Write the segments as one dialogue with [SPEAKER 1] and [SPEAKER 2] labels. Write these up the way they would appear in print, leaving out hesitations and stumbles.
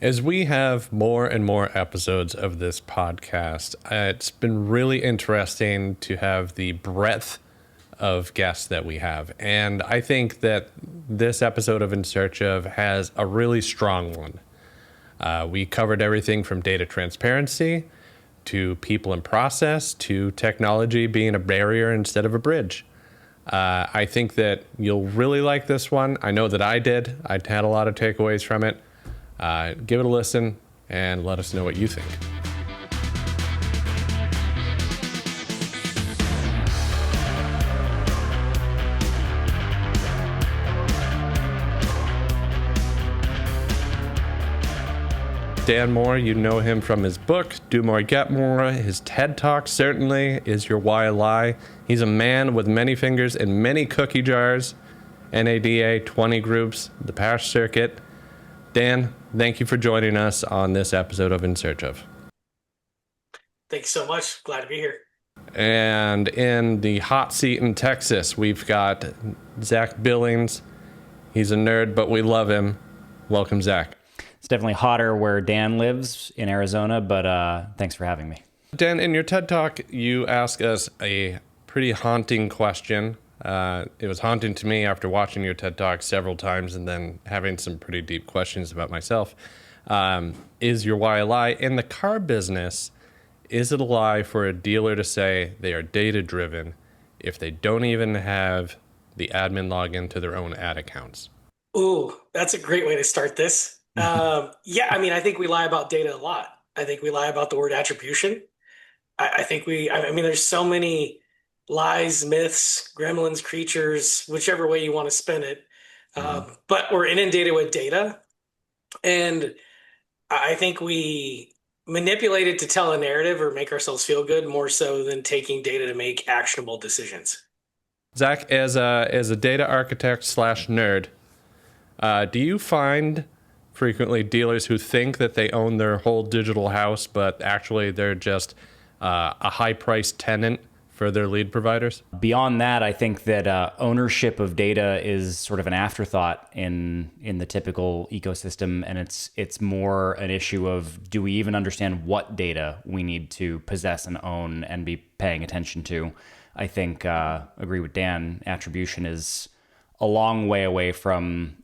[SPEAKER 1] As we have more and more episodes of this podcast, it's been really interesting to have the breadth of guests that we have. And I think that this episode of In Search Of has a really strong one. We covered everything from data transparency to people and process to technology being a barrier instead of a bridge. I think that you'll really like this one. I know that I did. I had a lot of takeaways from it. Give it a listen and let us know what you think. Dan Moore, you know him from his book, Do More, Get More. His TED Talk certainly is your why lie. He's a man with many fingers in many cookie jars. NADA, 20 groups, the PASH circuit. Dan, thank you for joining us on this episode of In Search Of.
[SPEAKER 2] Thanks so much. Glad to be here.
[SPEAKER 1] And in the hot seat in Texas, we've got Zach Billings. He's a nerd, but we love him. Welcome, Zach.
[SPEAKER 3] It's definitely hotter where Dan lives in Arizona, but thanks for having me.
[SPEAKER 1] Dan, in your TED Talk, you ask us a pretty haunting question. It was haunting to me after watching your TED Talk several times and then having some pretty deep questions about myself. Is your why a lie? In the car business, is it a lie for a dealer to say they are data-driven if they don't even have the admin login to their own ad accounts?
[SPEAKER 2] Ooh, that's a great way to start this. I think we lie about data a lot. I think we lie about the word attribution. There's so many lies, myths, gremlins, creatures, whichever way you want to spin it. But we're inundated with data. And I think we manipulate it to tell a narrative or make ourselves feel good more so than taking data to make actionable decisions.
[SPEAKER 1] Zach, as a data architect / nerd, do you find frequently dealers who think that they own their whole digital house, but actually they're just a high-priced tenant for their lead providers?
[SPEAKER 3] Beyond that, I think that ownership of data is sort of an afterthought in the typical ecosystem, and it's more an issue of, do we even understand what data we need to possess and own and be paying attention to? I think, agree with Dan, attribution is a long way away from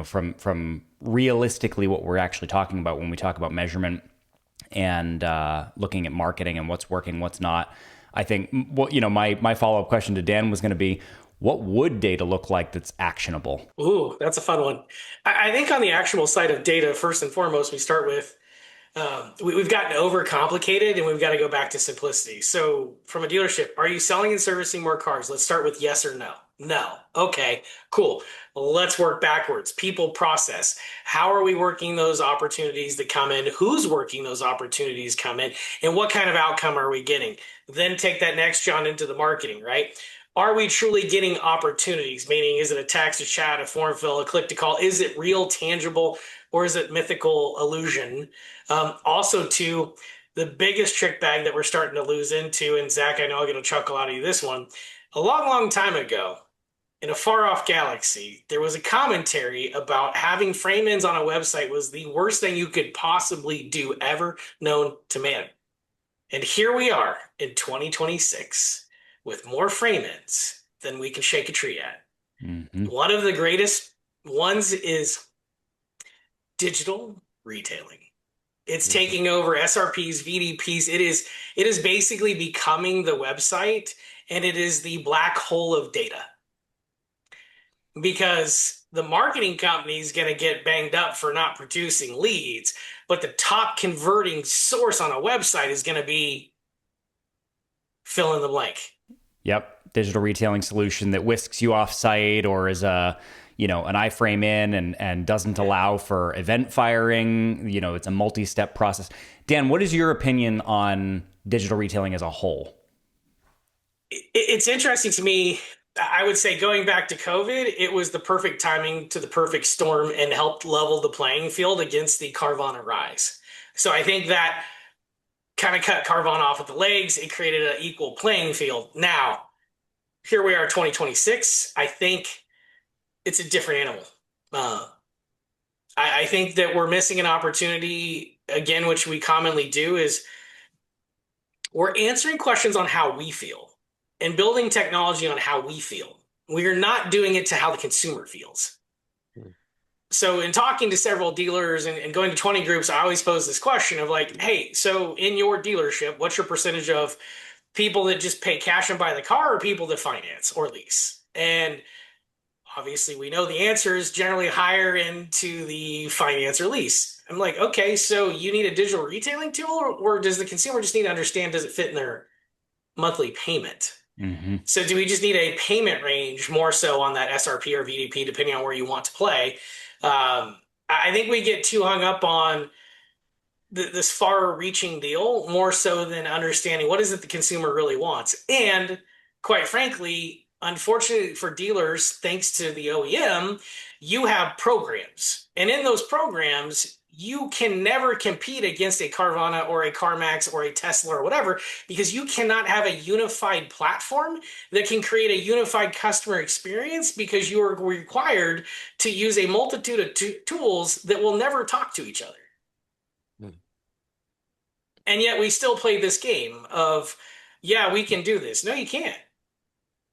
[SPEAKER 3] from realistically what we're actually talking about when we talk about measurement and looking at marketing and what's working, what's not. I think my follow-up question to Dan was going to be, what would data look like that's actionable?
[SPEAKER 2] Ooh, that's a fun one. I think on the actionable side of data, first and foremost, we start with we've gotten overcomplicated and we've got to go back to simplicity. So from a dealership, are you selling and servicing more cars? Let's start with yes or no. No. Okay, cool. Let's work backwards. People, process. How are we working those opportunities that come in? Who's working those opportunities come in? And what kind of outcome are we getting? Then take that next, John, into the marketing, right? Are we truly getting opportunities? Meaning, is it a text, a chat, a form fill, a click to call? Is it real, tangible, or is it mythical illusion? Also, too, the biggest trick bag that we're starting to lose into, and Zach, I know I'll get a chuckle out of you this one. A long, long time ago, in a far-off galaxy, there was a commentary about having frame-ins on a website was the worst thing you could possibly do ever known to man. And here we are in 2026 with more frame-ins than we can shake a tree at. Mm-hmm. One of the greatest ones is digital retailing. It's taking over SRPs, VDPs. It is basically becoming the website, and it is the black hole of data. Because the marketing company is going to get banged up for not producing leads, but the top converting source on a website is going to be fill in the blank.
[SPEAKER 3] Yep. Digital retailing solution that whisks you off site or is an iframe in and doesn't allow for event firing. It's a multi-step process. Dan, what is your opinion on digital retailing as a whole?
[SPEAKER 2] It's interesting to me. I would say going back to COVID, it was the perfect timing to the perfect storm and helped level the playing field against the Carvana rise. So I think that kind of cut Carvana off at the legs. It created an equal playing field. Now, here we are, 2026. I think it's a different animal. I think that we're missing an opportunity, again, which we commonly do, is we're answering questions on how we feel and building technology on how we feel. We are not doing it to how the consumer feels. So in talking to several dealers and going to 20 groups, I always pose this question of like, hey, so in your dealership, what's your percentage of people that just pay cash and buy the car or people that finance or lease? And obviously we know the answer is generally higher into the finance or lease. I'm like, okay, so you need a digital retailing tool, or does the consumer just need to understand, does it fit in their monthly payment?
[SPEAKER 3] Mm-hmm.
[SPEAKER 2] So do we just need a payment range more so on that SRP or VDP, depending on where you want to play? I think we get too hung up on this far-reaching deal more so than understanding what is it the consumer really wants. And quite frankly, unfortunately for dealers, thanks to the OEM, you have programs. And in those programs, you can never compete against a Carvana or a CarMax or a Tesla or whatever, because you cannot have a unified platform that can create a unified customer experience, because you are required to use a multitude of tools that will never talk to each other. And yet we still play this game of, yeah, we can do this. No, you can't.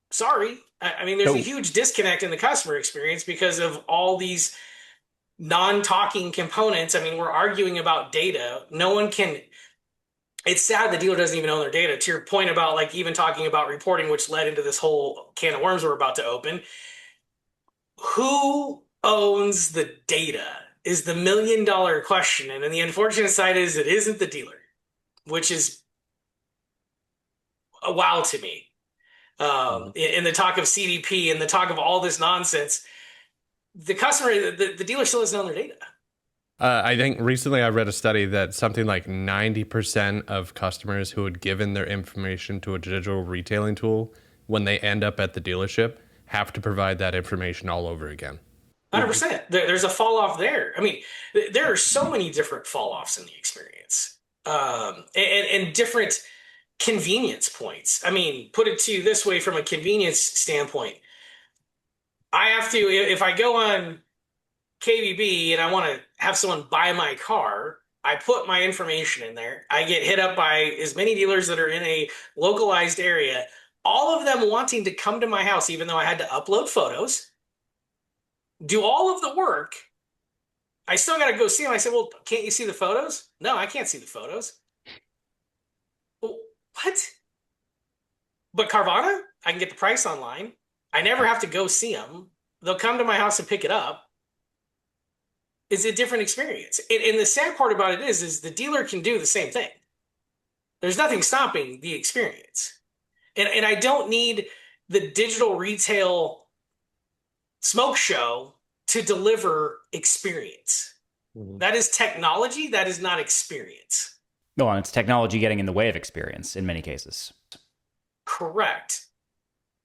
[SPEAKER 2] Sorry. I mean, there's a huge disconnect in the customer experience because of all these non-talking components. I mean, we're arguing about data. No one can. It's sad the dealer doesn't even own their data. To your point about like even talking about reporting, which led into this whole can of worms we're about to open. Who owns the data is the million-dollar question. And then the unfortunate side is it isn't the dealer, which is a wow to me. In the talk of CDP and the talk of all this nonsense, the customer, the dealer still doesn't own their data.
[SPEAKER 1] I think recently I read a study that something like 90% of customers who had given their information to a digital retailing tool, when they end up at the dealership, have to provide that information all over again.
[SPEAKER 2] 100%. There's a fall off there. I mean, there are so many different fall offs in the experience, and different convenience points. I mean, put it to you this way, from a convenience standpoint, I have to, if I go on KBB and I want to have someone buy my car, I put my information in there. I get hit up by as many dealers that are in a localized area, all of them wanting to come to my house, even though I had to upload photos, do all of the work. I still got to go see them. I said, well, can't you see the photos? No, I can't see the photos. Well, what? But Carvana, I can get the price online. I never have to go see them. They'll come to my house and pick it up. It's a different experience. And the sad part about it is the dealer can do the same thing. There's nothing stopping the experience. And I don't need the digital retail smoke show to deliver experience. Mm-hmm. That is technology. That is not experience.
[SPEAKER 3] No, and it's technology getting in the way of experience in many cases.
[SPEAKER 2] Correct.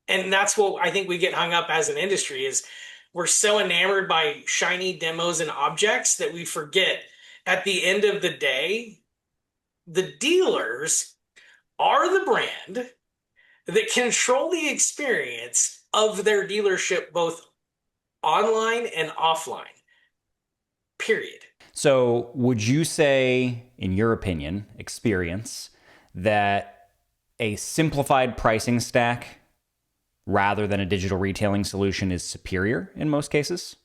[SPEAKER 2] And that's what I think we get hung up as an industry is we're so enamored by shiny demos and objects that we forget at the end of the day, the dealers are the brand that control the experience of their dealership, both online and offline. Period.
[SPEAKER 3] So would you say, in your opinion, experience, that a simplified pricing stack rather than a digital retailing solution is superior in most cases?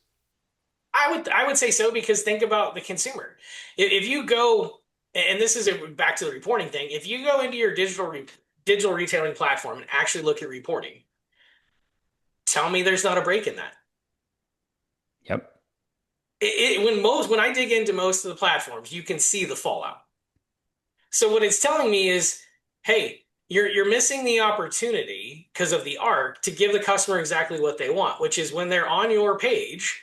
[SPEAKER 2] I would say so, because think about the consumer. If you go, and this is back to the reporting thing, if you go into your digital retailing platform and actually look at reporting, tell me there's not a break in that.
[SPEAKER 3] Yep.
[SPEAKER 2] When I dig into most of the platforms, you can see the fallout. So what it's telling me is, hey, you're missing the opportunity because of the ARC to give the customer exactly what they want, which is when they're on your page,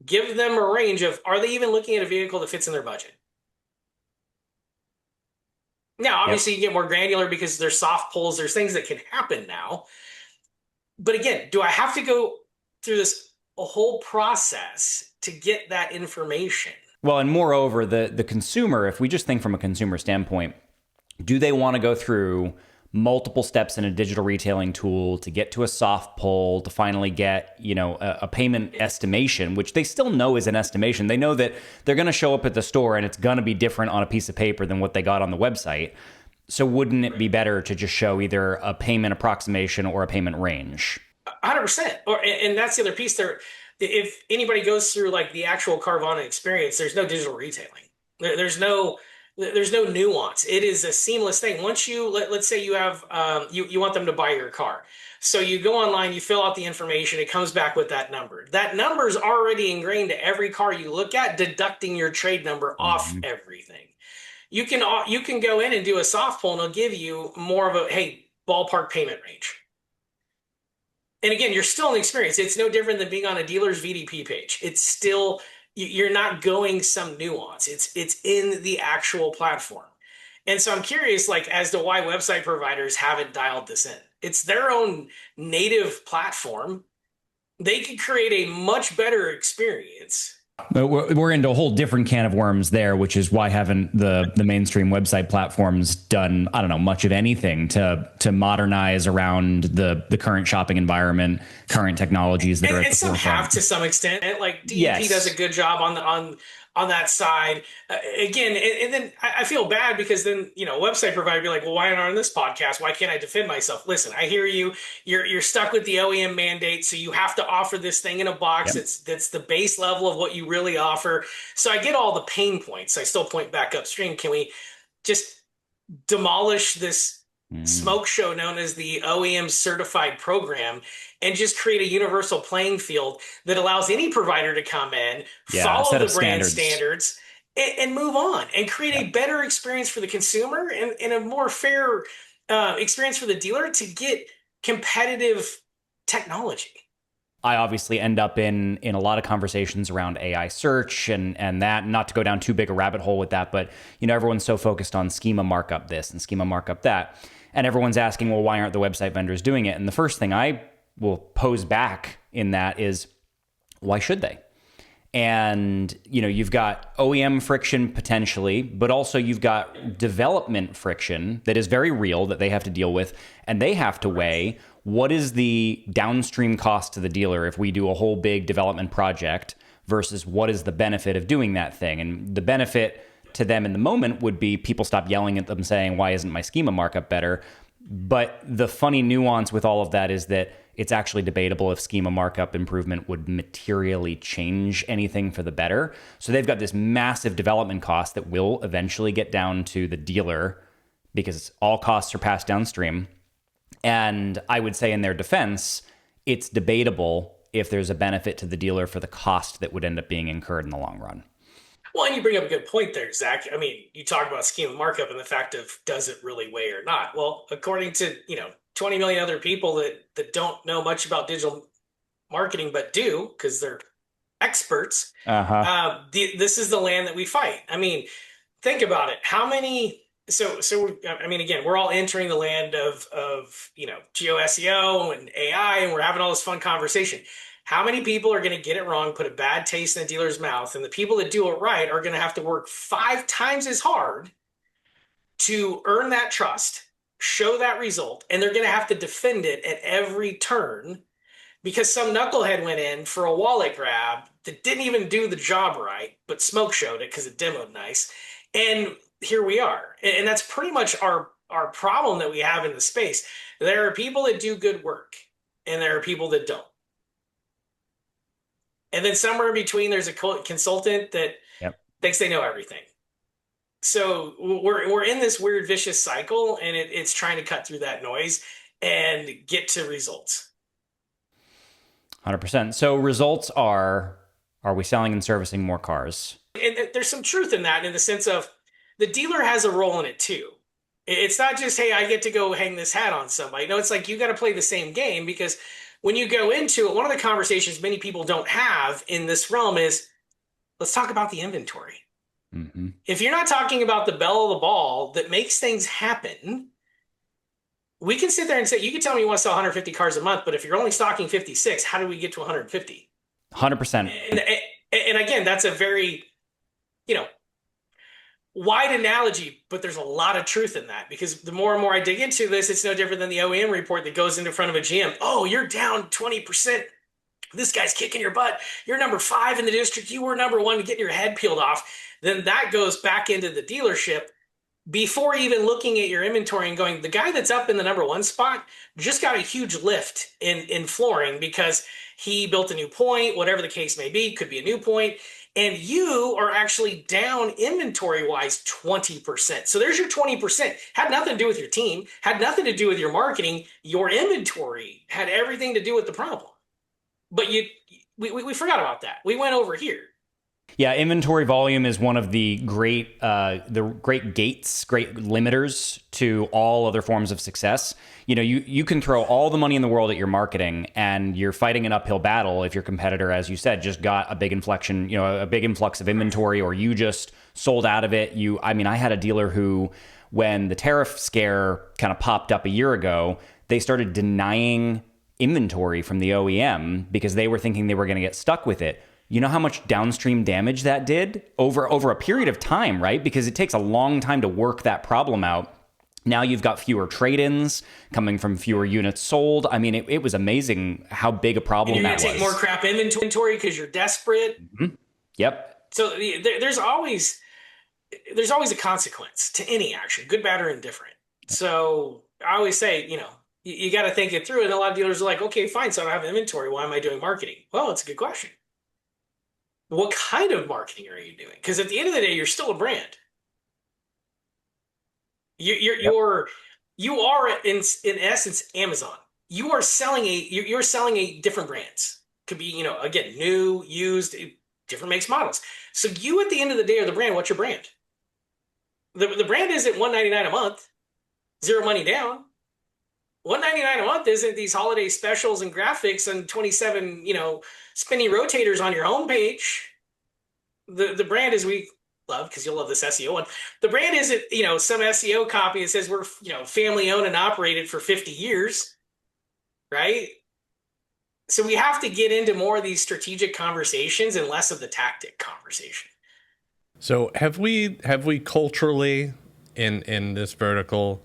[SPEAKER 2] give them a range of, are they even looking at a vehicle that fits in their budget? Now, obviously, You get more granular because there's soft pulls, there's things that can happen now. But again, do I have to go through this whole process to get that information?
[SPEAKER 3] Well, and moreover, the consumer, if we just think from a consumer standpoint, do they want to go through multiple steps in a digital retailing tool to get to a soft pull, to finally get, a payment estimation, which they still know is an estimation. They know that they're going to show up at the store and it's going to be different on a piece of paper than what they got on the website. So wouldn't it be better to just show either a payment approximation or a payment range?
[SPEAKER 2] 100%. And that's the other piece there. If anybody goes through like the actual Carvana experience, there's no digital retailing. There's no nuance. It is a seamless thing. Once you let's say you have you want them to buy your car. So you go online, you fill out the information, it comes back with that number. That number is already ingrained to every car you look at, deducting your trade number off everything. You can go in and do a soft pull and it'll give you more of a ballpark payment range. And again, you're still in the experience. It's no different than being on a dealer's VDP page. It's still, you're not going some nuance. It's in the actual platform. And so I'm curious, like, as to why website providers haven't dialed this in. It's their own native platform. They could create a much better experience.
[SPEAKER 3] But we're into a whole different can of worms there, which is why haven't the mainstream website platforms done, I don't know, much of anything to modernize around the current shopping environment, current technologies that are at the
[SPEAKER 2] some
[SPEAKER 3] forefront.
[SPEAKER 2] have to some extent. Like DEP does a good job on that side. Again, and then I feel bad because then, website provider be like, well, why aren't I on this podcast? Why can't I defend myself? Listen, I hear you. You're stuck with the OEM mandate, so you have to offer this thing in a box. Yep. That's the base level of what you really offer. So I get all the pain points. I still point back upstream. Can we just demolish this smoke show known as the OEM certified program and just create a universal playing field that allows any provider to come in, follow the brand standards and move on and create a better experience for the consumer and a more fair experience for the dealer to get competitive technology.
[SPEAKER 3] I obviously end up in a lot of conversations around AI search and that, not to go down too big a rabbit hole with that, but everyone's so focused on schema markup this and schema markup that. And everyone's asking, well, why aren't the website vendors doing it? And the first thing I will pose back in that is, why should they? And, you've got OEM friction potentially, but also you've got development friction that is very real that they have to deal with. And they have to weigh, what is the downstream cost to the dealer if we do a whole big development project versus what is the benefit of doing that thing? And the benefit to them in the moment would be people stop yelling at them saying, why isn't my schema markup better? But the funny nuance with all of that is that it's actually debatable if schema markup improvement would materially change anything for the better. So they've got this massive development cost that will eventually get down to the dealer because all costs are passed downstream. And I would say in their defense, it's debatable if there's a benefit to the dealer for the cost that would end up being incurred in the long run.
[SPEAKER 2] Well, and you bring up a good point there, Zach. I mean, you talk about schema markup and the fact of does it really weigh or not? Well, according to, 20 million other people that don't know much about digital marketing but do because they're experts, this is the land that we fight. I mean, think about it. How many... So I mean, again, we're all entering the land of geo SEO and AI, and we're having all this fun conversation. How many people are going to get it wrong, put a bad taste in the dealer's mouth, and the people that do it right are going to have to work 5 times as hard to earn that trust, show that result, and they're going to have to defend it at every turn because some knucklehead went in for a wallet grab that didn't even do the job right, but smoke showed it because it demoed nice. And here we are. And that's pretty much our problem that we have in the space. There are people that do good work, and there are people that don't. And then somewhere in between, there's a consultant that thinks they know everything. So we're in this weird vicious cycle, and it's trying to cut through that noise and get to results.
[SPEAKER 3] 100%. So results are we selling and servicing more cars?
[SPEAKER 2] And there's some truth in that, in the sense of the dealer has a role in it too. It's not just, hey, I get to go hang this hat on somebody. No, it's like you got to play the same game, because when you go into it, one of the conversations many people don't have in this realm is, let's talk about the inventory. Mm-hmm. If you're not talking about the bell of the ball that makes things happen, we can sit there and say, you can tell me you want to sell 150 cars a month, but if you're only stocking 56, how do we get to 150?
[SPEAKER 3] 100%.
[SPEAKER 2] And again, that's a very, wide analogy, but there's a lot of truth in that because the more and more I dig into this, it's no different than the OEM report that goes into front of a GM. Oh, you're down 20%. This guy's kicking your butt. You're number 5 in the district. You were number 1, getting your head peeled off. Then that goes back into the dealership before even looking at your inventory and going, the guy that's up in the number 1 spot just got a huge lift in flooring because he built a new point, whatever the case may be, could be a new point. And you are actually down inventory wise 20%. So there's your 20%. Had nothing to do with your team, had nothing to do with your marketing. Your inventory had everything to do with the problem. But we forgot about that. We went over here.
[SPEAKER 3] Yeah, inventory volume is one of the great gates, great limiters to all other forms of success. You know, you can throw all the money in the world at your marketing, and you're fighting an uphill battle if your competitor, as you said, just got a big a big influx of inventory, or you just sold out of it. I had a dealer who, when the tariff scare kind of popped up a year ago, they started denying inventory from the OEM because they were thinking they were going to get stuck with it. You know how much downstream damage that did over a period of time, right? Because it takes a long time to work that problem out. Now you've got fewer trade-ins coming from fewer units sold. I mean, it was amazing how big a problem that was.
[SPEAKER 2] You're going to take more crap inventory because you're desperate.
[SPEAKER 3] Mm-hmm. Yep.
[SPEAKER 2] So there's always a consequence to any action, good, bad, or indifferent. So I always say, you got to think it through. And a lot of dealers are like, okay, fine, so I don't have inventory. Why am I doing marketing? Well, it's a good question. What kind of marketing are you doing? Because at the end of the day, you're still a brand. You are in essence Amazon. You're selling a different brands. Could be, again, new, used, different makes, models. So you at the end of the day are the brand. What's your brand? The brand isn't $199 a month, zero money down. $199 a month isn't these holiday specials and graphics and 27, spinning rotators on your homepage. The brand is, we love, because you'll love this SEO one. The brand isn't, some SEO copy that says we're, family owned and operated for 50 years, right? So we have to get into more of these strategic conversations and less of the tactic conversation.
[SPEAKER 1] So have we culturally in this vertical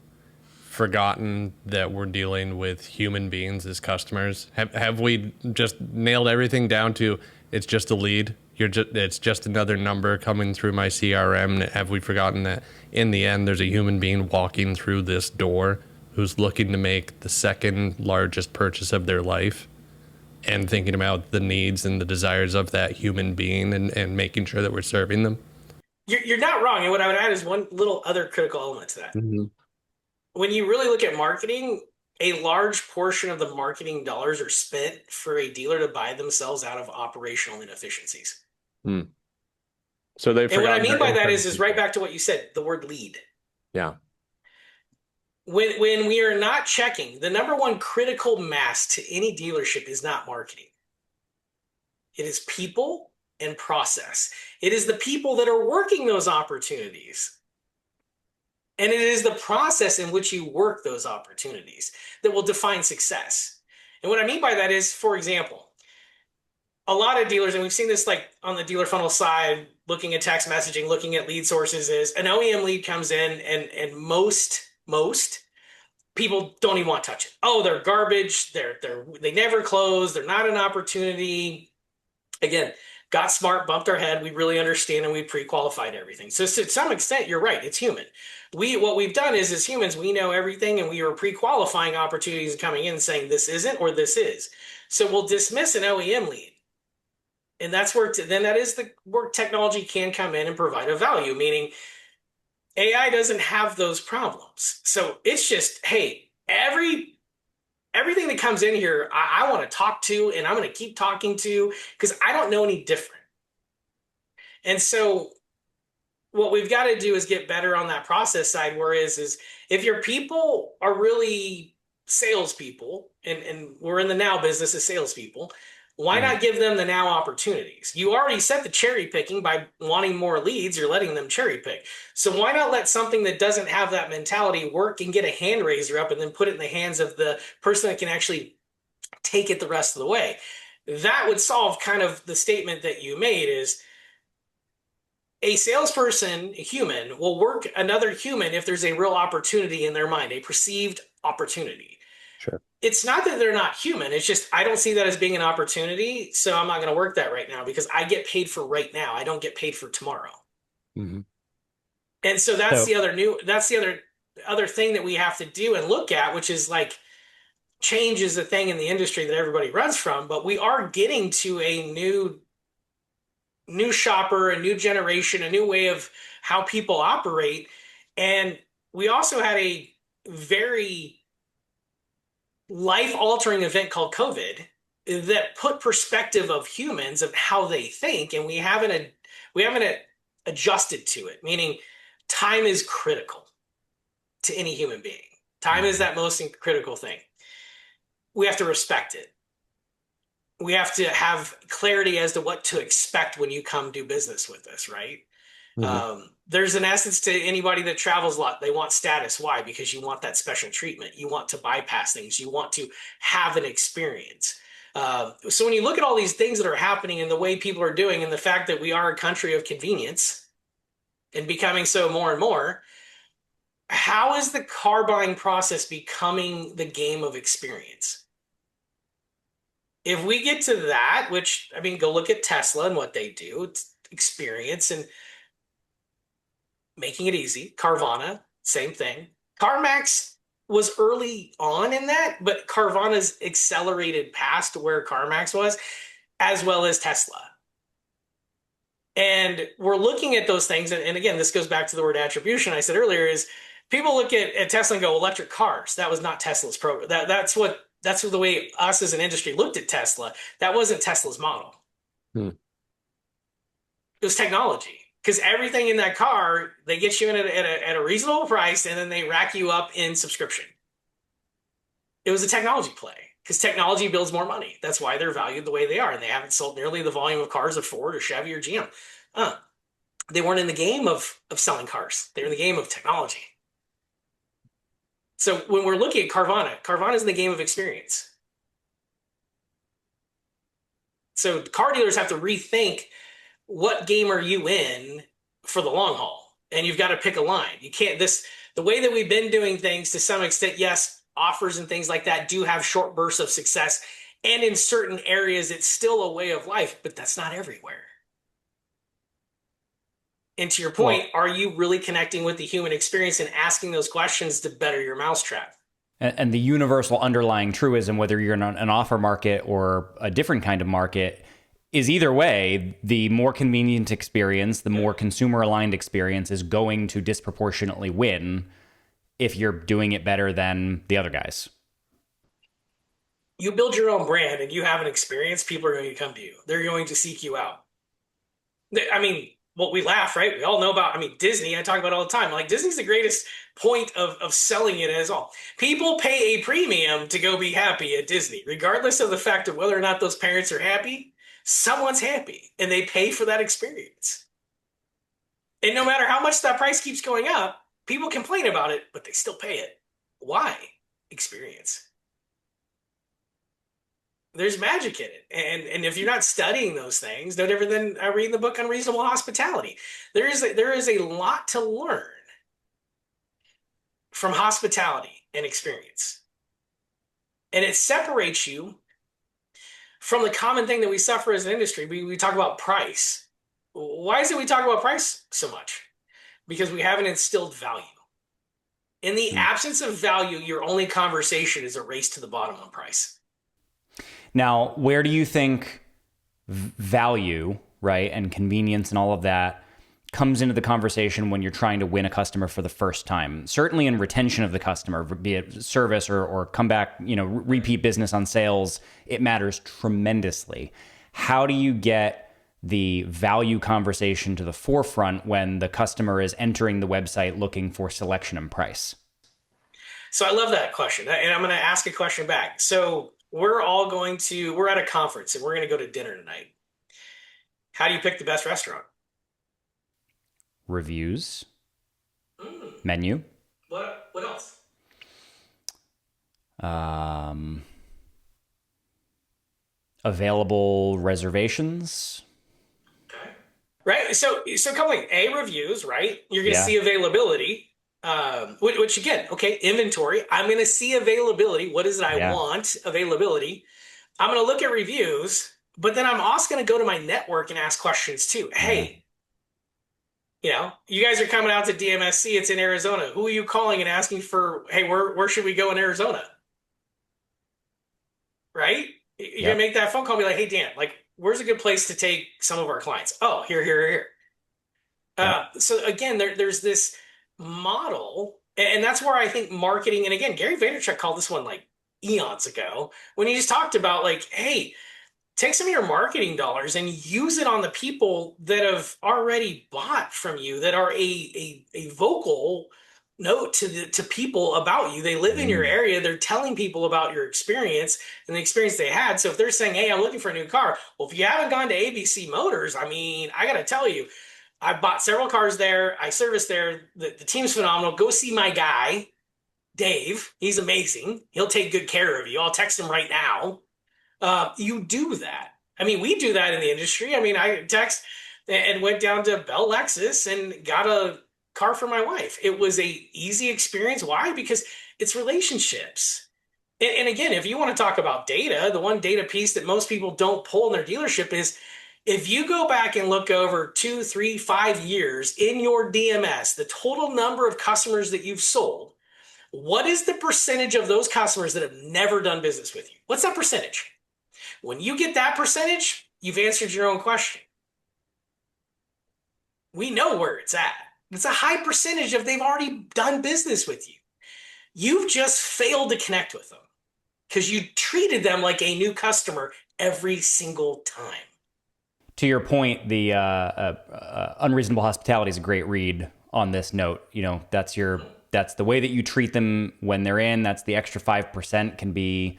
[SPEAKER 1] forgotten that we're dealing with human beings as customers? Have we just nailed everything down to it's just a lead? It's just another number coming through my CRM. Have we forgotten that in the end there's a human being walking through this door who's looking to make the second largest purchase of their life and thinking about the needs and the desires of that human being and making sure that we're serving them?
[SPEAKER 2] You're not wrong. And what I would add is one little other critical element to that. Mm-hmm. When you really look at marketing, a large portion of the marketing dollars are spent for a dealer to buy themselves out of operational inefficiencies.
[SPEAKER 1] Hmm. So they.
[SPEAKER 2] And what I mean by that is right back to what you said, the word lead.
[SPEAKER 1] Yeah.
[SPEAKER 2] When we are not checking, the number one critical mass to any dealership is not marketing. It is people and process. It is the people that are working those opportunities. And it is the process in which you work those opportunities that will define success. And what I mean by that is, for example, a lot of dealers, and we've seen this like on the dealer funnel side, looking at text messaging, looking at lead sources, is an OEM lead comes in and most people don't even want to touch it. Oh, they're garbage. They never close. They're not an opportunity. Again, got smart, bumped our head. We really understand and we pre-qualified everything. So to some extent, you're right. It's human. What we've done is, as humans, we know everything and we are pre-qualifying opportunities coming in and saying this isn't or this is. So we'll dismiss an OEM lead. And that's where technology can come in and provide a value, meaning AI doesn't have those problems. So it's just, hey, everything that comes in here, I want to talk to, and I'm going to keep talking to, because I don't know any different. And so what we've got to do is get better on that process side, whereas if your people are really salespeople, and we're in the now business as salespeople, why not give them the now opportunities? You already set the cherry picking by wanting more leads. You're letting them cherry pick. So why not let something that doesn't have that mentality work and get a hand raiser up and then put it in the hands of the person that can actually take it the rest of the way? That would solve kind of the statement that you made is A salesperson, a human, will work another human if there's a real opportunity in their mind, a perceived opportunity.
[SPEAKER 1] Sure.
[SPEAKER 2] It's not that they're not human. It's just I don't see that as being an opportunity, so I'm not going to work that right now because I get paid for right now. I don't get paid for tomorrow.
[SPEAKER 1] Hmm.
[SPEAKER 2] And so that's
[SPEAKER 3] So
[SPEAKER 2] the other thing that we have to do and look at, which is like change is a thing in the industry that everybody runs from, but we are getting to a new shopper, a new generation, a new way of how people operate. And we also had a very life altering event called COVID that put perspective of humans of how they think, and we haven't adjusted to it, meaning time is critical to any human being. Time is that most critical thing. We have to respect it. We have to have clarity as to what to expect when you come do business with us, right?
[SPEAKER 1] Hmm.
[SPEAKER 2] There's an essence to anybody that travels a lot. They want status. Why? Because you want that special treatment. You want to bypass things. You want to have an experience. So when you look at all these things that are happening and the way people are doing, and the fact that we are a country of convenience and becoming so more and more, how is the car buying process becoming the game of experience? If we get to that, which I mean, go look at Tesla and what they do, it's experience and making it easy. Carvana, same thing. CarMax was early on in that, but Carvana's accelerated past where CarMax was, as well as Tesla. And we're looking at those things. And again, this goes back to the word attribution I said earlier is people look at Tesla and go, electric cars. That was not Tesla's program. That's the way us as an industry looked at Tesla. That wasn't Tesla's model.
[SPEAKER 1] Hmm.
[SPEAKER 2] It was technology. Because everything in that car, they get you in at a reasonable price and then they rack you up in subscription. It was a technology play because technology builds more money. That's why they're valued the way they are. And they haven't sold nearly the volume of cars of Ford or Chevy or GM. They weren't in the game of selling cars. They're in the game of technology. So when we're looking at Carvana is in the game of experience. So car dealers have to rethink what game are you in for the long haul? And you've got to pick a line. You can't the way that we've been doing things to some extent, yes, offers and things like that do have short bursts of success. And in certain areas, it's still a way of life, but that's not everywhere. And to your point,
[SPEAKER 3] well,
[SPEAKER 2] are you really connecting with the human experience and asking those questions to better your mousetrap?
[SPEAKER 3] and the universal underlying truism, whether you're in an offer market or a different kind of market, is either way, the more convenient experience, the more consumer aligned experience is going to disproportionately win if you're doing it better than the other guys.
[SPEAKER 2] You build your own brand and you have an experience, people are going to come to you. They're going to seek you out. I mean, well, we laugh, right? We all know about, I mean, Disney, I talk about it all the time. Like, Disney's the greatest point of selling it as all. People pay a premium to go be happy at Disney, regardless of the fact of whether or not those parents are happy. Someone's happy, and they pay for that experience. And no matter how much that price keeps going up, people complain about it, but they still pay it. Why? Experience. There's magic in it. And if you're not studying those things, no different than reading the book Unreasonable Hospitality. There is a lot to learn from hospitality and experience. And it separates you from the common thing that we suffer as an industry. We talk about price. Why is it we talk about price so much? Because we haven't instilled value. In the absence of value, your only conversation is a race to the bottom on price.
[SPEAKER 3] Now, where do you think value, right, and convenience and all of that comes into the conversation when you're trying to win a customer for the first time? Certainly in retention of the customer, be it service or come back, repeat business on sales, it matters tremendously. How do you get the value conversation to the forefront when the customer is entering the website looking for selection and price?
[SPEAKER 2] So I love that question. And I'm going to ask a question back. So we're at a conference and we're going to go to dinner tonight. How do you pick the best restaurant?
[SPEAKER 3] Reviews,
[SPEAKER 2] Mm,
[SPEAKER 3] menu,
[SPEAKER 2] what else?
[SPEAKER 3] um, available reservations.
[SPEAKER 2] Okay. Right. So a couple things. Reviews, right? You're going to
[SPEAKER 3] Yeah.
[SPEAKER 2] see availability, which again, okay, inventory. I'm going to see availability. What is it I
[SPEAKER 3] Yeah.
[SPEAKER 2] want? Availability. I'm going to look at reviews, but then I'm also going to go to my network and ask questions too.
[SPEAKER 3] Yeah.
[SPEAKER 2] Hey, you guys are coming out to DMSC. It's in Arizona. Who are you calling and asking for, hey, where should we go in Arizona? Right? You're going to
[SPEAKER 3] Yep.
[SPEAKER 2] make that phone call and be like, hey, Dan, like, where's a good place to take some of our clients? Oh, here.
[SPEAKER 3] Yep.
[SPEAKER 2] So again, there's this model, and that's where I think marketing, and again, Gary Vaynerchuk called this one like eons ago when he just talked about like, hey, take some of your marketing dollars and use it on the people that have already bought from you, that are a vocal note to people about you. They live in your
[SPEAKER 3] Mm.
[SPEAKER 2] area. They're telling people about your experience and the experience they had. So if they're saying, hey, I'm looking for a new car, well, if you haven't gone to ABC Motors, I mean, I got to tell you, I bought several cars there. I serviced there. The team's phenomenal. Go see my guy, Dave. He's amazing. He'll take good care of you. I'll text him right now. You do that. I mean, we do that in the industry. I mean, I text and went down to Bell Lexus and got a car for my wife. It was a easy experience. Why? Because it's relationships. And again, if you want to talk about data, the one data piece that most people don't pull in their dealership is if you go back and look over 2, 3, 5 years in your DMS, the total number of customers that you've sold, what is the percentage of those customers that have never done business with you? What's that percentage? When you get that percentage, you've answered your own question. We know where it's at. It's a high percentage of they've already done business with you. You've just failed to connect with them because you treated them like a new customer every single time.
[SPEAKER 3] To your point, the unreasonable hospitality is a great read on this note. That's the way that you treat them when they're in. That's the extra 5% can be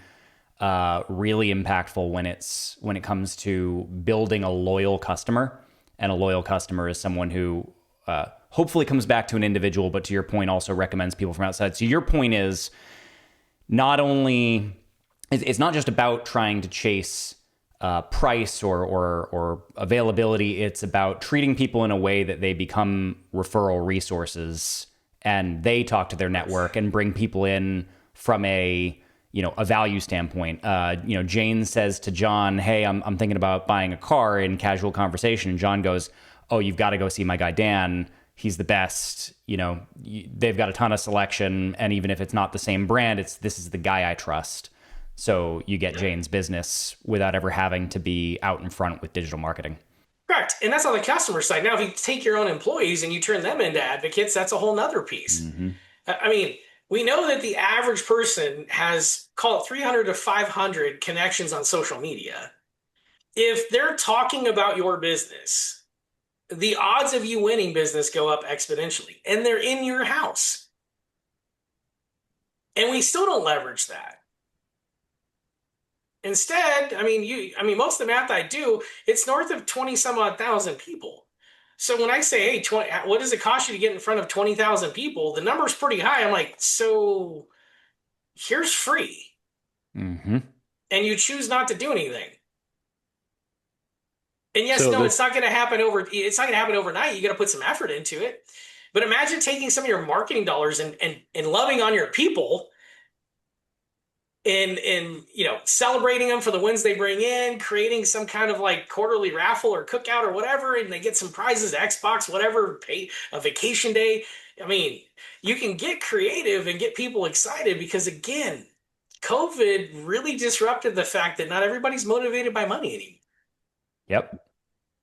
[SPEAKER 3] really impactful when it comes to building a loyal customer. And a loyal customer is someone who hopefully comes back to an individual, but to your point, also recommends people from outside. So your point is it's not just about trying to chase price or availability. It's about treating people in a way that they become referral resources and they talk to their network and bring people in from a value standpoint. Jane says to John, hey, I'm thinking about buying a car in casual conversation. And John goes, oh, you've got to go see my guy, Dan. He's the best. They've got a ton of selection. And even if it's not the same brand, this is the guy I trust. So you get Jane's business without ever having to be out in front with digital marketing.
[SPEAKER 2] Correct. And that's on the customer side. Now, if you take your own employees and you turn them into advocates, that's a whole nother piece.
[SPEAKER 3] Mm-hmm.
[SPEAKER 2] I mean, we know that the average person has, call it 300 to 500 connections on social media. If they're talking about your business, the odds of you winning business go up exponentially. And they're in your house. And we still don't leverage that. Instead, most of the math I do, it's north of 20 some odd thousand people. So when I say, hey, 20, what does it cost you to get in front of 20,000 people? The number's pretty high. I'm like, so here's free.
[SPEAKER 3] Mm-hmm.
[SPEAKER 2] And you choose not to do anything. And yes,
[SPEAKER 1] So
[SPEAKER 2] no,
[SPEAKER 1] this-
[SPEAKER 2] it's not going to happen overnight. You got to put some effort into it. But imagine taking some of your marketing dollars and loving on your people and celebrating them for the wins they bring in, creating some kind of like quarterly raffle or cookout or whatever, and they get some prizes, Xbox, whatever, pay a vacation day. I mean, you can get creative and get people excited because again, COVID really disrupted the fact that not everybody's motivated by money anymore.
[SPEAKER 3] Yep.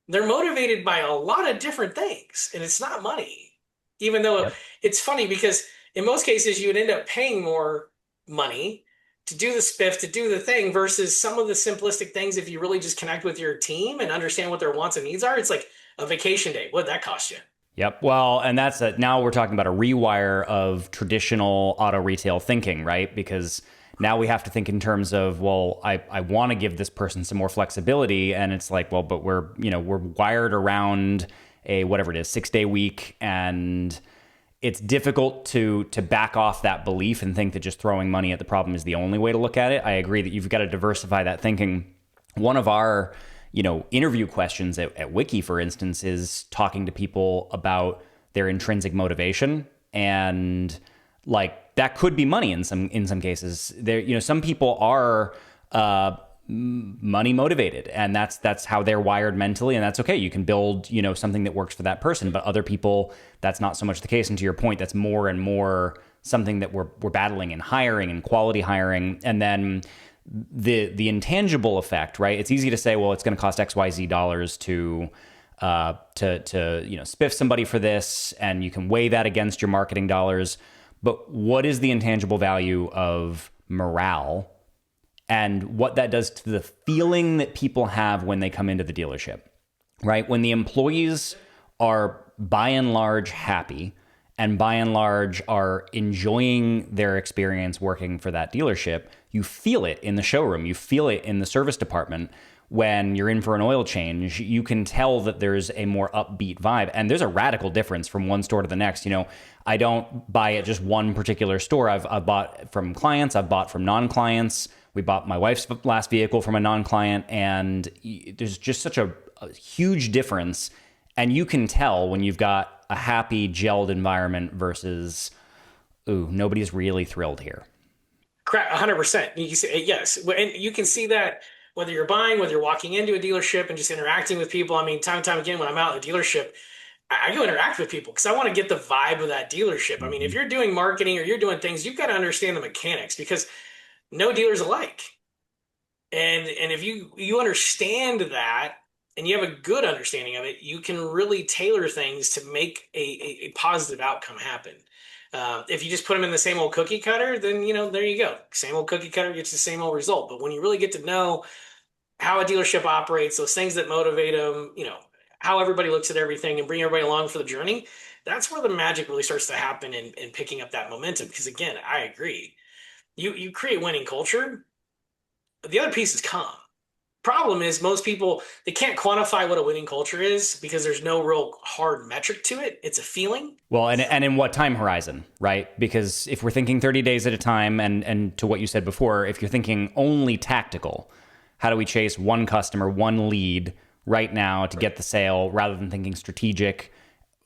[SPEAKER 2] They're motivated by a lot of different things, and it's not money. Even though It's funny because in most cases you would end up paying more money to do the spiff, to do the thing, versus some of the simplistic things. If you really just connect with your team and understand what their wants and needs are, it's like a vacation day. What'd that cost you?
[SPEAKER 3] Yep. Well, and now we're talking about a rewire of traditional auto retail thinking, right? Because now we have to think in terms of, well, I want to give this person some more flexibility. And it's like, well, but we're wired around a, whatever it is, 6-day week. And it's difficult to back off that belief and think that just throwing money at the problem is the only way to look at it. I agree that you've got to diversify that thinking. One of our interview questions at Wiki, for instance, is talking to people about their intrinsic motivation. And like that could be money in some cases. There, some people are money motivated, and that's how they're wired mentally, and that's okay. You can build something that works for that person, but other people, that's not so much the case. And to your point, that's more and more something that we're battling in hiring and quality hiring. And then the intangible effect, right? It's easy to say, well, it's going to cost XYZ dollars to spiff somebody for this, and you can weigh that against your marketing dollars. But what is the intangible value of morale and what that does to the feeling that people have when they come into the dealership, right? When the employees are by and large happy and by and large are enjoying their experience working for that dealership, you feel it in the showroom, you feel it in the service department. When you're in for an oil change, you can tell that there's a more upbeat vibe. And there's a radical difference from one store to the next. I don't buy at just one particular store. I've bought from clients, I've bought from non-clients. We bought my wife's last vehicle from a non-client, and there's just such a huge difference. And you can tell when you've got a happy, gelled environment versus, ooh, nobody's really thrilled here.
[SPEAKER 2] Correct, 100%. You can say yes, and you can see that whether you're buying, whether you're walking into a dealership and just interacting with people. I mean, time and time again, when I'm out at a dealership, I go interact with people because I want to get the vibe of that dealership. I mean, if you're doing marketing or you're doing things, you've got to understand the mechanics because no dealer's alike. And if you understand that and you have a good understanding of it, you can really tailor things to make a positive outcome happen. If you just put them in the same old cookie cutter, then there you go. Same old cookie cutter gets the same old result. But when you really get to know how a dealership operates, those things that motivate them, how everybody looks at everything and bring everybody along for the journey, that's where the magic really starts to happen in picking up that momentum. Because again, I agree. You create winning culture. The other piece is calm. Problem is most people, they can't quantify what a winning culture is because there's no real hard metric to it. It's a feeling.
[SPEAKER 3] Well, and in what time horizon, right? Because if we're thinking 30 days at a time, and to what you said before, if you're thinking only tactical, how do we chase one customer, one lead right now to get the sale rather than thinking strategic,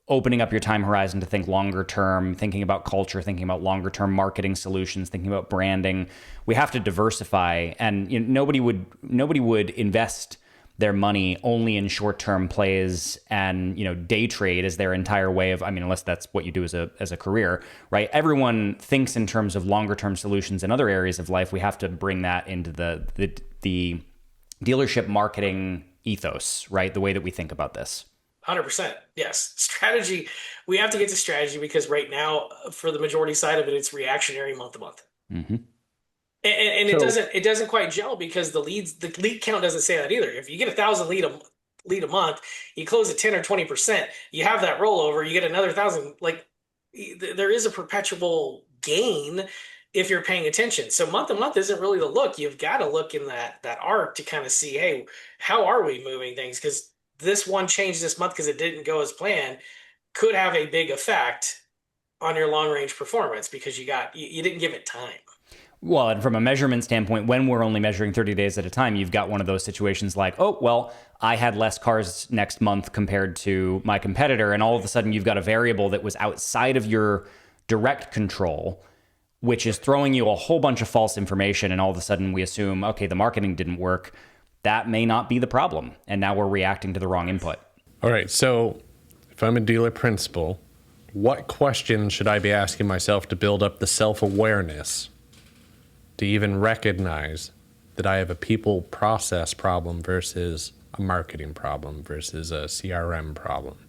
[SPEAKER 3] opening up your time horizon to think longer term, thinking about culture, thinking about longer term marketing solutions, thinking about branding. We have to diversify, and nobody would invest their money only in short-term plays and day trade as their entire way of, unless that's what you do as a career, right? Everyone thinks in terms of longer-term solutions in other areas of life. We have to bring that into the dealership marketing ethos, right? The way that we think about this.
[SPEAKER 2] 100%. Yes. Strategy. We have to get to strategy because right now, for the majority side of it, it's reactionary month to month.
[SPEAKER 3] Mm-hmm.
[SPEAKER 2] And it doesn't quite gel because the lead count doesn't say that either. If you get 1,000 lead a month, you close at 10 or 20%, you have that rollover, you get another 1,000. Like there is a perpetual gain if you're paying attention. So month to month isn't really the look. You've got to look in that arc to kind of see, hey, how are we moving things? Because this one change this month because it didn't go as planned could have a big effect on your long range performance because you didn't give it time.
[SPEAKER 3] Well, and from a measurement standpoint, when we're only measuring 30 days at a time, you've got one of those situations like, oh, well, I had less cars next month compared to my competitor. And all of a sudden you've got a variable that was outside of your direct control, which is throwing you a whole bunch of false information. And all of a sudden we assume, okay, the marketing didn't work. That may not be the problem. And now we're reacting to the wrong input.
[SPEAKER 1] All right. So if I'm a dealer principal, what questions should I be asking myself to build up the self-awareness to even recognize that I have a people process problem versus a marketing problem versus a CRM problem?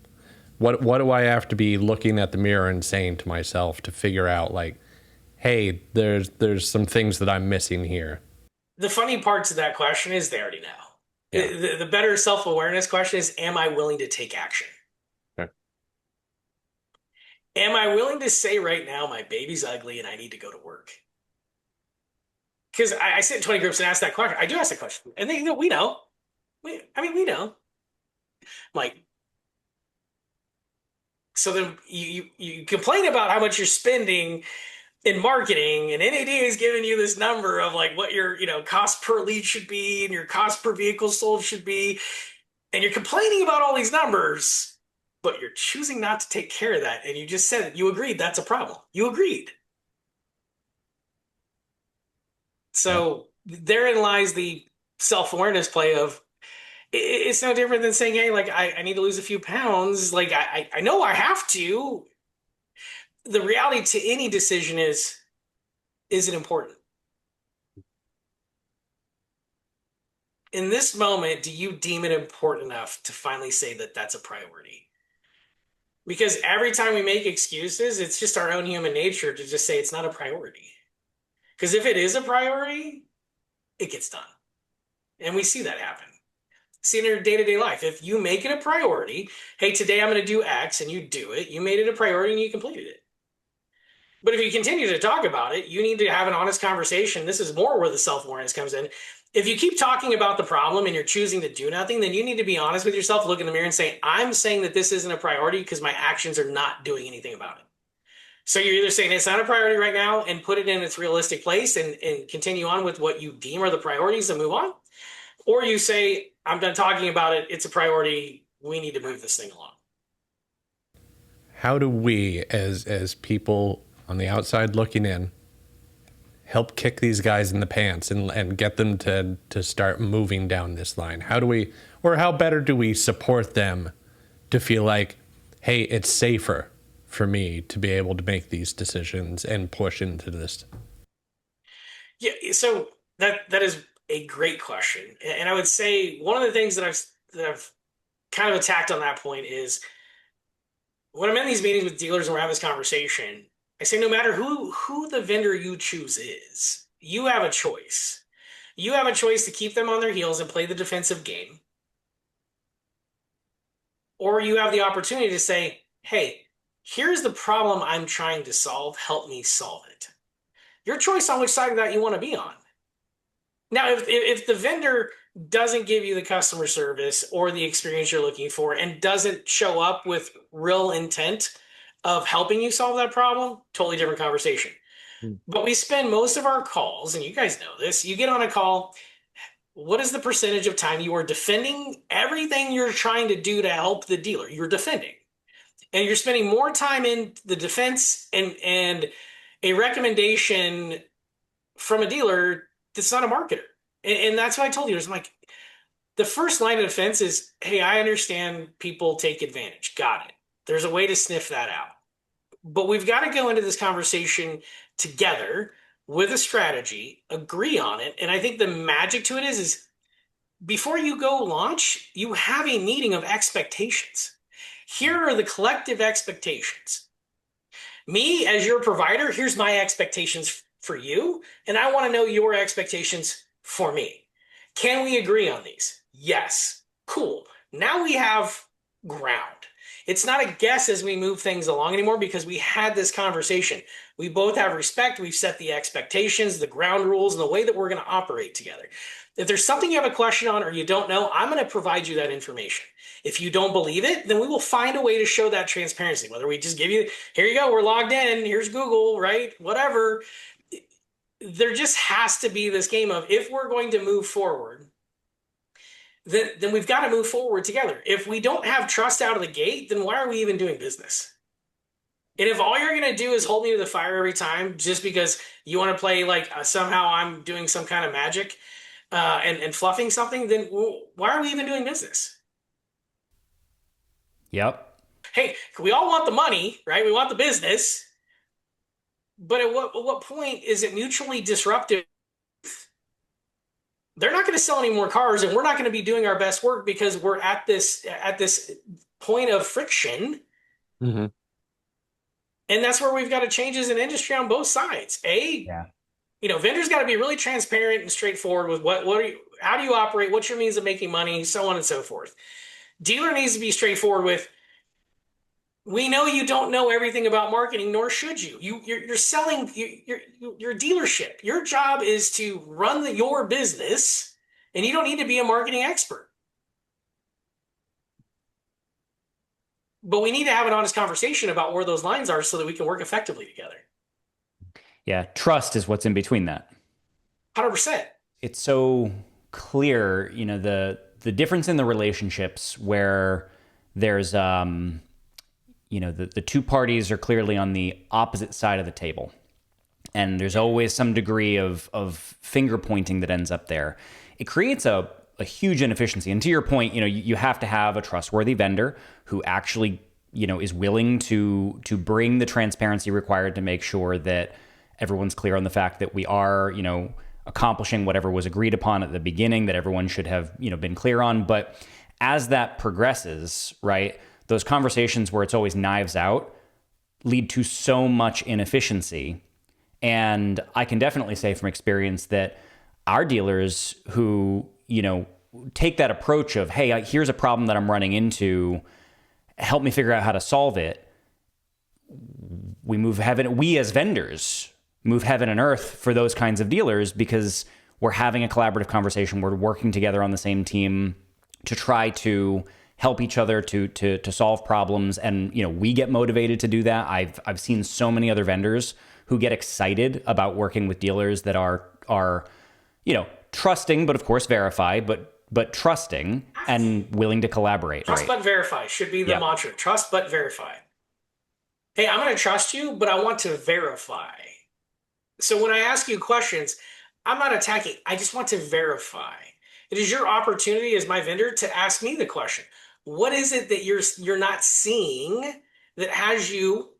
[SPEAKER 1] What do I have to be looking at the mirror and saying to myself to figure out, like, hey, there's some things that I'm missing here?
[SPEAKER 2] The funny parts of that question is they already know.
[SPEAKER 1] Yeah.
[SPEAKER 2] The better self-awareness question is, am I willing to take action?
[SPEAKER 1] Okay.
[SPEAKER 2] Am I willing to say right now, my baby's ugly and I need to go to work? Because I sit in 20 groups and ask that question. I do ask that question. And they know, we know. We know. I'm like, so then you complain about how much you're spending in marketing, and NAD is giving you this number of like what your, cost per lead should be and your cost per vehicle sold should be, and you're complaining about all these numbers, but you're choosing not to take care of that. And you just said that you agreed that's a problem. You agreed.
[SPEAKER 3] Yep.
[SPEAKER 2] So therein lies the self-awareness play of it's no different than saying, hey, like I need to lose a few pounds. Like I know I have to. The reality to any decision is it important? In this moment, do you deem it important enough to finally say that that's a priority? Because every time we make excuses, it's just our own human nature to just say it's not a priority. Because if it is a priority, it gets done. And we see that happen. See it in your day-to-day life. If you make it a priority, hey, today I'm going to do X, and you do it, you made it a priority and you completed it. But if you continue to talk about it, you need to have an honest conversation. This is more where the self-awareness comes in. If you keep talking about the problem and you're choosing to do nothing, then you need to be honest with yourself, look in the mirror and say, I'm saying that this isn't a priority because my actions are not doing anything about it. So you're either saying it's not a priority right now and put it in its realistic place and continue on with what you deem are the priorities and move on. Or you say, I'm done talking about it. It's a priority. We need to move this thing along.
[SPEAKER 1] How do we, as people on the outside looking in, help kick these guys in the pants and get them to start moving down this line? How do we, or how better do we support them to feel like, hey, it's safer for me to be able to make these decisions and push into this?
[SPEAKER 2] Yeah, so that is a great question. And I would say one of the things that I've kind of attacked on that point is when I'm in these meetings with dealers and we're having this conversation, I say no matter who the vendor you choose is, you have a choice. You have a choice to keep them on their heels and play the defensive game, or you have the opportunity to say, "Hey, here's the problem I'm trying to solve. Help me solve it." Your choice on which side of that you want to be on. Now, if the vendor doesn't give you the customer service or the experience you're looking for and doesn't show up with real intent of helping you solve that problem, totally different conversation.
[SPEAKER 3] Hmm.
[SPEAKER 2] But we spend most of our calls, and you guys know this, you get on a call, what is the percentage of time you are defending everything you're trying to do to help the dealer? You're defending. And you're spending more time in the defense and a recommendation from a dealer that's not a marketer. And that's what I told you. I'm like, the first line of defense is, hey, I understand people take advantage. Got it. There's a way to sniff that out. But we've got to go into this conversation together with a strategy, agree on it. And I think the magic to it is before you go launch, you have a meeting of expectations. Here are the collective expectations. Me, as your provider, here's my expectations for you, and I want to know your expectations for me. Can we agree on these? Yes. Cool. Now we have ground. It's not a guess as we move things along anymore because we had this conversation. We both have respect. We've set the expectations, the ground rules, and the way that we're going to operate together. If there's something you have a question on or you don't know, I'm going to provide you that information. If you don't believe it, then we will find a way to show that transparency. Whether we just give you, here you go, we're logged in, here's Google, right? Whatever. There just has to be this game of if we're going to move forward, then we've got to move forward together. If we don't have trust out of the gate, then why are we even doing business? And if all you're going to do is hold me to the fire every time just because you want to play like somehow I'm doing some kind of magic and fluffing something, then why are we even doing business?
[SPEAKER 3] Yep.
[SPEAKER 2] Hey, we all want the money, right? We want the business. But at what point is it mutually disruptive? They're not going to sell any more cars, and we're not going to be doing our best work because we're at this point of friction.
[SPEAKER 1] Mm-hmm.
[SPEAKER 2] And that's where we've got to changes in industry on both sides.
[SPEAKER 3] Yeah.
[SPEAKER 2] Vendors got to be really transparent and straightforward with how do you operate, what's your means of making money, so on and so forth. Dealer needs to be straightforward with, we know you don't know everything about marketing, nor should you. You're selling your dealership. Your job is to run your business, and you don't need to be a marketing expert. But we need to have an honest conversation about where those lines are so that we can work effectively together.
[SPEAKER 3] Yeah. Trust is what's in between that.
[SPEAKER 2] 100%.
[SPEAKER 3] It's so clear, the difference in the relationships where there's, the two parties are clearly on the opposite side of the table. And there's always some degree of finger pointing that ends up there. It creates a huge inefficiency. And to your point, you have to have a trustworthy vendor who actually, is willing to bring the transparency required to make sure that everyone's clear on the fact that we are, accomplishing whatever was agreed upon at the beginning, that everyone should have, been clear on. But as that progresses, right, those conversations where it's always knives out lead to so much inefficiency. And I can definitely say from experience that our dealers who, take that approach of, hey, here's a problem that I'm running into, help me figure out how to solve it. We as vendors move heaven and earth for those kinds of dealers because we're having a collaborative conversation. We're working together on the same team to try to help each other to solve problems. And, we get motivated to do that. I've seen so many other vendors who get excited about working with dealers that are trusting, but of course verify, but trusting and willing to collaborate.
[SPEAKER 2] Trust
[SPEAKER 3] right?
[SPEAKER 2] but verify should be the mantra. Trust but verify. Hey, I'm going to trust you, but I want to verify. So when I ask you questions, I'm not attacking. I just want to verify. It is your opportunity as my vendor to ask me the question. What is it that you're not seeing that has you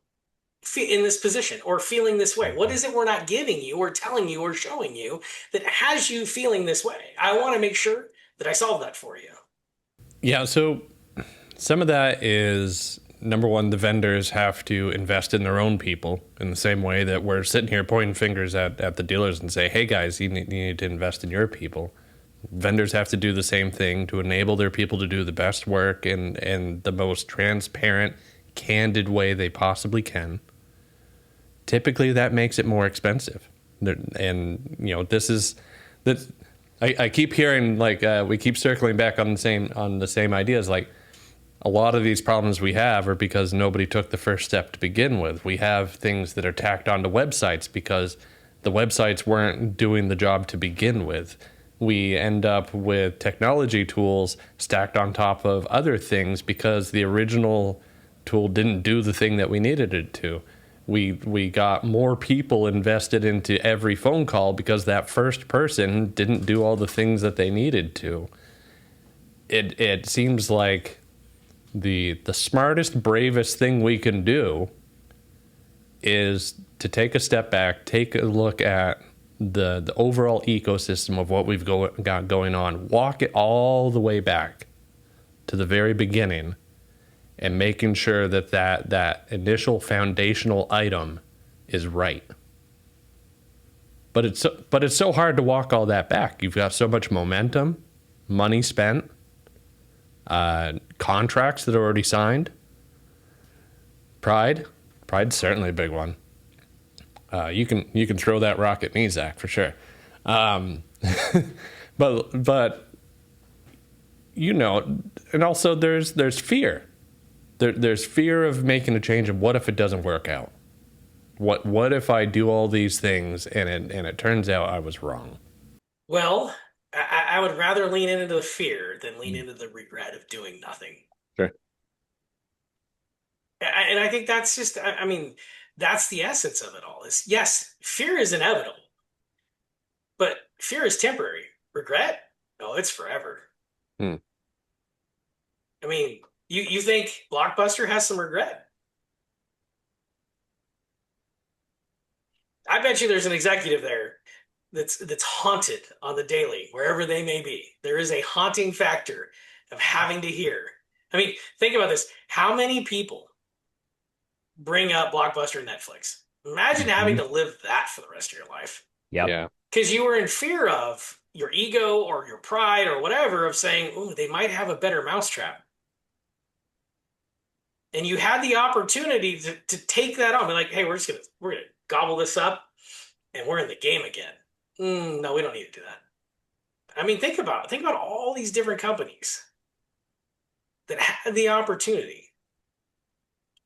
[SPEAKER 2] in this position or feeling this way? What is it we're not giving you or telling you or showing you that has you feeling this way? I want to make sure that I solve that for you.
[SPEAKER 1] Yeah, so some of that is, number one, the vendors have to invest in their own people in the same way that we're sitting here pointing fingers at the dealers and say, hey guys, you need to invest in your people. Vendors have to do the same thing to enable their people to do the best work in the most transparent, candid way they possibly can. Typically, that makes it more expensive. And, I keep hearing, we keep circling back on the same ideas. Like, a lot of these problems we have are because nobody took the first step to begin with. We have things that are tacked onto websites because the websites weren't doing the job to begin with. We end up with technology tools stacked on top of other things because the original tool didn't do the thing that we needed it to. We got more people invested into every phone call because that first person didn't do all the things that they needed to. It seems like the smartest, bravest thing we can do is to take a step back, take a look at the overall ecosystem of what we've got going on, walk it all the way back to the very beginning, and making sure that initial foundational item is right. But it's so hard to walk all that back. You've got so much momentum, money spent, contracts that are already signed. Pride's certainly a big one. You can throw that rock at me, Zach, for sure. But and also there's fear. There's fear of making a change, and what if it doesn't work out? What if I do all these things and it turns out I was wrong?
[SPEAKER 2] Well, I would rather lean into the fear than lean into the regret of doing nothing.
[SPEAKER 1] Sure.
[SPEAKER 2] And I think that's just, that's the essence of it all. Is yes, fear is inevitable, but fear is temporary. Regret, no, it's forever. You think Blockbuster has some regret? I bet you there's an executive there that's haunted on the daily, wherever they may be. There is a haunting factor of having to hear. Think about this. How many people bring up Blockbuster and Netflix? Imagine having to live that for the rest of your life.
[SPEAKER 3] Yep.
[SPEAKER 1] Yeah.
[SPEAKER 2] Because you were in fear of your ego or your pride or whatever of saying, "Ooh, they might have a better mousetrap." And you had the opportunity to take that on. Be like, hey, we're gonna gobble this up and we're in the game again. No, we don't need to do that. Think about all these different companies that had the opportunity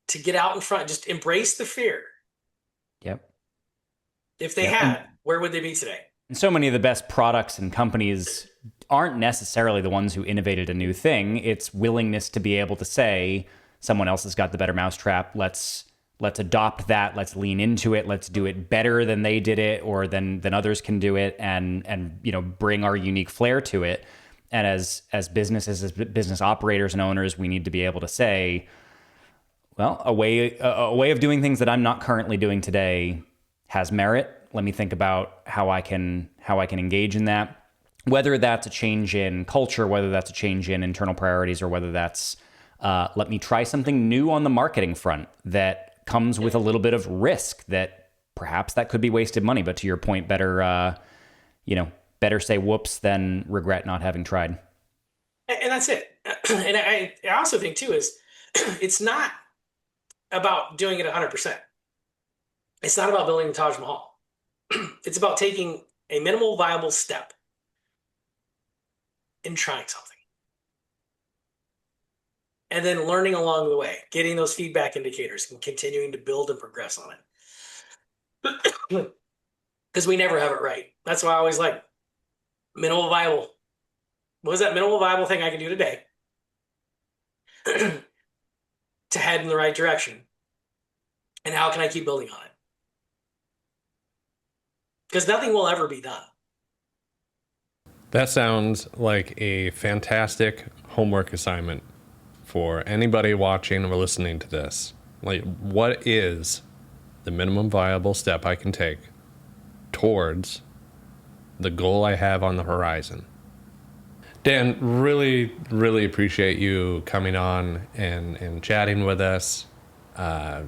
[SPEAKER 2] to get out in front, just embrace the fear.
[SPEAKER 3] Yep.
[SPEAKER 2] If they had, where would they be today?
[SPEAKER 3] And so many of the best products and companies aren't necessarily the ones who innovated a new thing. It's willingness to be able to say, someone else has got the better mousetrap. Let's adopt that. Let's lean into it. Let's do it better than they did it, or than others can do it, and bring our unique flair to it. And as businesses, as business operators and owners, we need to be able to say, well, a way of doing things that I'm not currently doing today has merit. Let me think about how I can engage in that. Whether that's a change in culture, whether that's a change in internal priorities, or whether that's let me try something new on the marketing front that comes with a little bit of risk, that perhaps that could be wasted money. But to your point, better say whoops than regret not having tried.
[SPEAKER 2] And that's it. And I also think too is it's not about doing it 100%. It's not about building the Taj Mahal. It's about taking a minimal viable step and trying something. And then learning along the way, getting those feedback indicators and continuing to build and progress on it. Because we never have it right. That's why I always like minimal viable. What is that minimal viable thing I can do today to head in the right direction? And how can I keep building on it? Because nothing will ever be done.
[SPEAKER 1] That sounds like a fantastic homework assignment for anybody watching or listening to this. Like, what is the minimum viable step I can take towards the goal I have on the horizon? Dan, really, really appreciate you coming on and chatting with us. After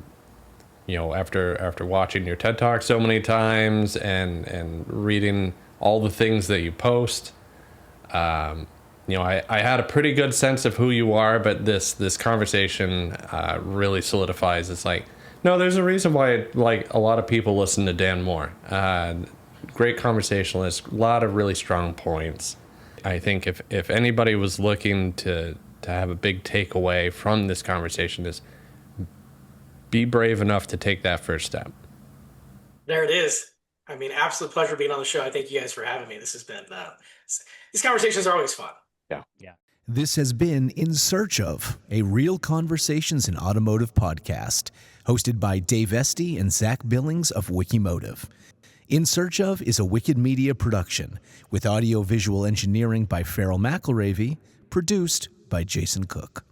[SPEAKER 1] watching your TED Talk so many times and reading all the things that you post, I had a pretty good sense of who you are, but this conversation really solidifies. It's like, no, there's a reason why like a lot of people listen to Dan Moore. Great conversationalist, a lot of really strong points. I think if anybody was looking to have a big takeaway from this conversation, is be brave enough to take that first step.
[SPEAKER 2] There it is. I mean, absolute pleasure being on the show. I thank you guys for having me. This has been, these conversations are always fun.
[SPEAKER 3] Yeah.
[SPEAKER 4] This has been In Search Of, a Real Conversations in Automotive podcast, hosted by Dave Estey and Zach Billings of Wikimotive. In Search Of is a Wicked Media production, with audio-visual engineering by Farrell McElravy, produced by Jason Cook.